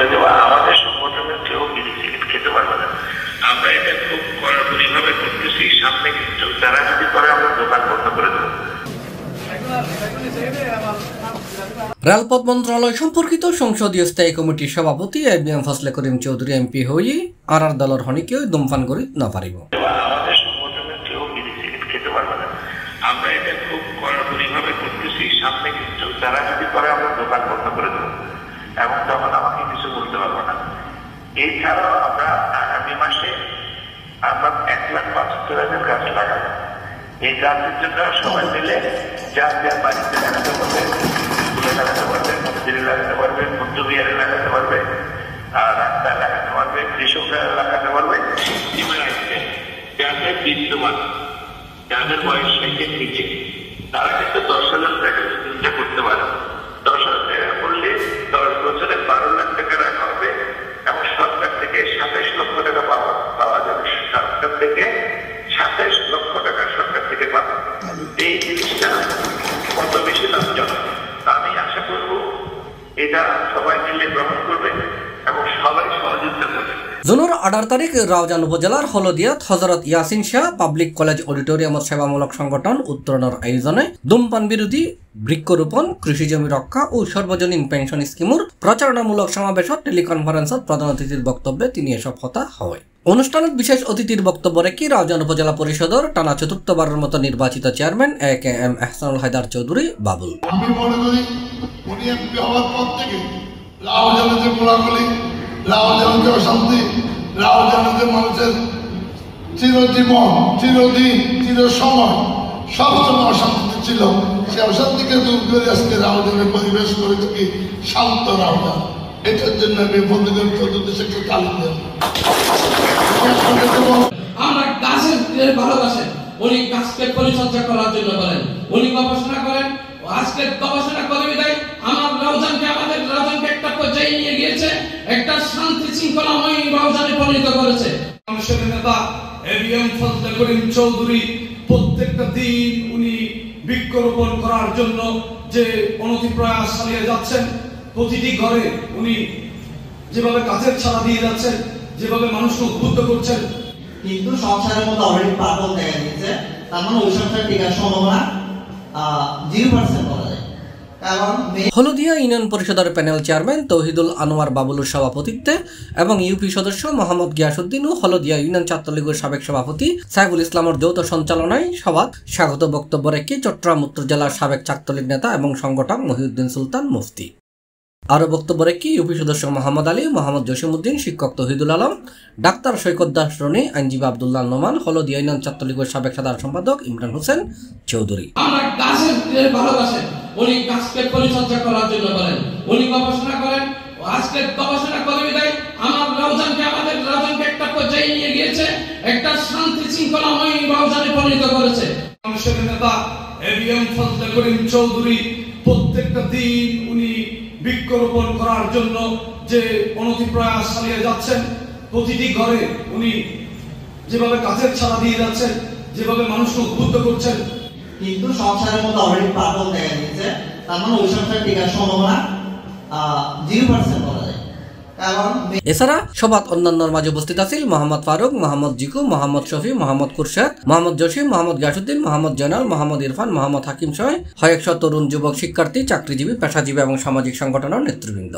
বলে দেওয়া, আমাদের সংগঠনের কেউ বিড়ি সিগারেট খেতে পারবে না। আমরা এটা খুব কড়াকড়িভাবে করতেছি। সামনে কিন্তু তারা যদি করে আমরা দোকান বন্ধ করে দেবো। রেলপথ মন্ত্রণালয় সম্পর্কিত সংসদীয় স্থায়ী কমিটির সভাপতি এবিএম ফজলে করিম চৌধুরী এমপি হয়ে আর দলের হনিকেও ধূমপান করে না পারিব। আমাদের সংগঠনের কেউ বিড়ি সিগারেট খেতে পারবে না। আমরা এটা খুব কড়াকড়িভাবে করতেছি। সামনে কিন্তু তারা যদি করে আমরা দোকান বন্ধ করে দেবো এবং তখন আমাকে কিছু বলতে পারবো না। এছাড়াও আমরা আগামী মাসে আমরা 1,75,000 গাছ লাগাবো। এই গাছের জন্য সবাই মিলে যার যার বাড়িতে লাগাতে পারবে, স্কুলে লাগাতে পারবে, মন্দিরে লাগাতে পারবে, বৌদ্ধবিহারে লাগাতে পারবে, রাস্তায় লাগাতে পারবে, কৃষকরা লাগাতে পারবে। যাদের বিদ্যমান, যাদের বয়স 60-এর নিচে, তারা কিন্তু 10,000 টাকা চিন্তা করতে পারে। 10,000 টাকা করলে 10 বছরে 12 লাখ টাকা রাখা হবে এবং সরকার থেকে 27 লক্ষ টাকা পাওয়া যাবে। সরকার থেকে 27 লক্ষ টাকা সরকার থেকে পাবে। এই জিনিসটা কত বেশি লাভজনক, আমি আশা করব এটা সবাই মিলে গ্রহণ করবে এবং সবাই সহযোগিতা করবে। জুনের 18 তারিখ রাউজান উপজেলার হলদিয়াত হজরত ইয়াসিন শাহ পাবলিক কলেজ অডিটোরিয়ামত সেবামূলক সংগঠন উত্তরণের আয়োজনে ধূমপান বিরোধী বৃক্ষরোপণ, কৃষি জমি রক্ষা ও সর্বজনীন পেনশন স্কিমর প্রচারণামূলক সমাবেশত টেলিকনফারেন্সত প্রধান অতিথির বক্তব্যে তিনি এসব কথা হয়। অনুষ্ঠানত বিশেষ অতিথির বক্তব্য রেখে রাউজান উপজেলা পরিষদের টানা চতুর্থবারের মতো নির্বাচিত চেয়ারম্যান একেএম এহসানুল হায়দার চৌধুরী বাবুল। আমি মনে করি উনি এমপি হওয়ার পর থেকে রাউজানের যে গোলাগুলি, রাউজানের যে অশান্তি, রাউজানের যে মানুষের চিরজীবন, চিরদিন, চিরসময় সবসময় অশান্তিতে ছিল, সে অশান্তিকে দূর করে আজকে রাউজানের পরিবেশ করে থেকে শান্ত রাউজান। এটার জন্য আমি বলতে গেলে চতুর্দেশে একটু তালিম দেব। আমরা গাছের ভালোবাসেন, উনি গাছকে পরিচর্যা করার জন্য করেন, উনি গবেষণা করেন। আজকে গবেষণা করে বিদায় আমাদের রাউজানকে একটা পর্যায়ে নিয়ে গিয়েছে, একটা শান্তি শৃঙ্খলাময় রাউজানে পরিণত করেছে। মানুষের নেতা এবিএম ফজলে করিম চৌধুরী প্রত্যেকটা দিন উনি বৃক্ষরোপণ করার জন্য যে অনতি প্রয়াস চালিয়ে যাচ্ছেন, প্রতিটি ঘরে উনি যেভাবে গাছের ছাড়া দিয়ে যাচ্ছেন, যেভাবে মানুষকে উদ্বুদ্ধ করছেন, কিন্তু সংসারের মধ্যে অলরেডি পাগল দেখা দিয়েছে। তার মানে ওই সংসার টিকার সম্ভাবনা 0% বলা যায়। কারণ হলদিয়া ইউনিয়ন পরিষদের প্যানেল চেয়ারম্যান তৌহিদুল আনোয়ার বাবুলুর সভাপতিত্বে এবং ইউপি সদস্য মোহাম্মদ গিয়াসউদ্দিন ও হলদিয়া ইউনিয়ন ছাত্রলীগের সাবেক সভাপতি সাইফুল ইসলামের যৌথ সঞ্চালনায় সভাত স্বাগত বক্তব্য রেখে চট্টগ্রাম উত্তর জেলার সাবেক ছাত্রলীগ নেতা এবং সংগঠক মহিউদ্দিন সুলতান মুফতি। আরও বক্তব্য রেখে ইউপি সদস্য মোহাম্মদ আলী, মোহাম্মদ জসিমউদ্দিন, শিক্ষক তৌহিদুল আলম, ডাক্তার সৈকত দাস রনি, আইনজীবী আব্দুল্লাহ নোমান, হলদিয়া ইউনিয়ন ছাত্রলীগের সাবেক সাধারণ সম্পাদক ইমরান হোসেন চৌধুরী। আমরা গাছের ভালোবাসেন, উনি গাছকে পরিচর্যা করার জন্য করেন, উনি গবেষণা করেন। আজকে গবেষণা করে বিদায় আমাদের রাউজানকে একটা পর্যায়ে নিয়ে গিয়েছে, একটা শান্তি শৃঙ্খলাময় রাউজানে পরিণত করেছে। মানুষের নেতা এবিএম ফজলে করিম চৌধুরী প্রত্যেকটা দিন উনি বৃক্ষরোপণ করার জন্য যে অনতি প্রয়াস চালিয়ে যাচ্ছেন, প্রতিটি ঘরে উনি যেভাবে গাছের ছাড়া দিয়ে যাচ্ছেন, যেভাবে মানুষকে উদ্বুদ্ধ করছেন, কিন্তু সংসারের মধ্যে অলরেডি পাগল দেখা দিয়েছে। তার মানে ওই সংসার টিকার সম্ভাবনা 0% বলা যায়। এছাড়া সভাত অন্যান্যর মাঝে উপস্থিত আছেন মোহাম্মদ ফারুক, মোহাম্মদ জিকু, মোহাম্মদ শফি, মোহাম্মদ কুরশেদ, মোহাম্মদ জসিম, মোহাম্মদ গিয়াসউদ্দিন, মোহাম্মদ জয়নাল, মোহাম্মদ ইরফান, মোহাম্মদ হাকিম সহ কয়েকশো তরুণ, যুবক, শিক্ষার্থী, চাকরিজীবী, পেশাজীবী এবং সামাজিক সংগঠনের নেতৃবৃন্দ।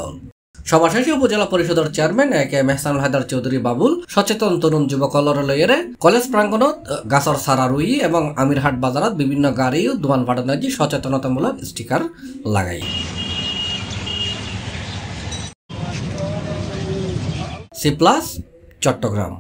সভা শেষে উপজেলা পরিষদের চেয়ারম্যান একেএম এহসানুল হায়দার চৌধুরী বাবুল সচেতন তরুণ যুবক লইয়েরে কলেজ প্রাঙ্গণত গাছর সারা রুই এবং আমিরহাট বাজারত বিভিন্ন গাড়ি ও দোকান পাঠানো সচেতনতামূলক স্টিকার লাগাই। C plus Chittagong.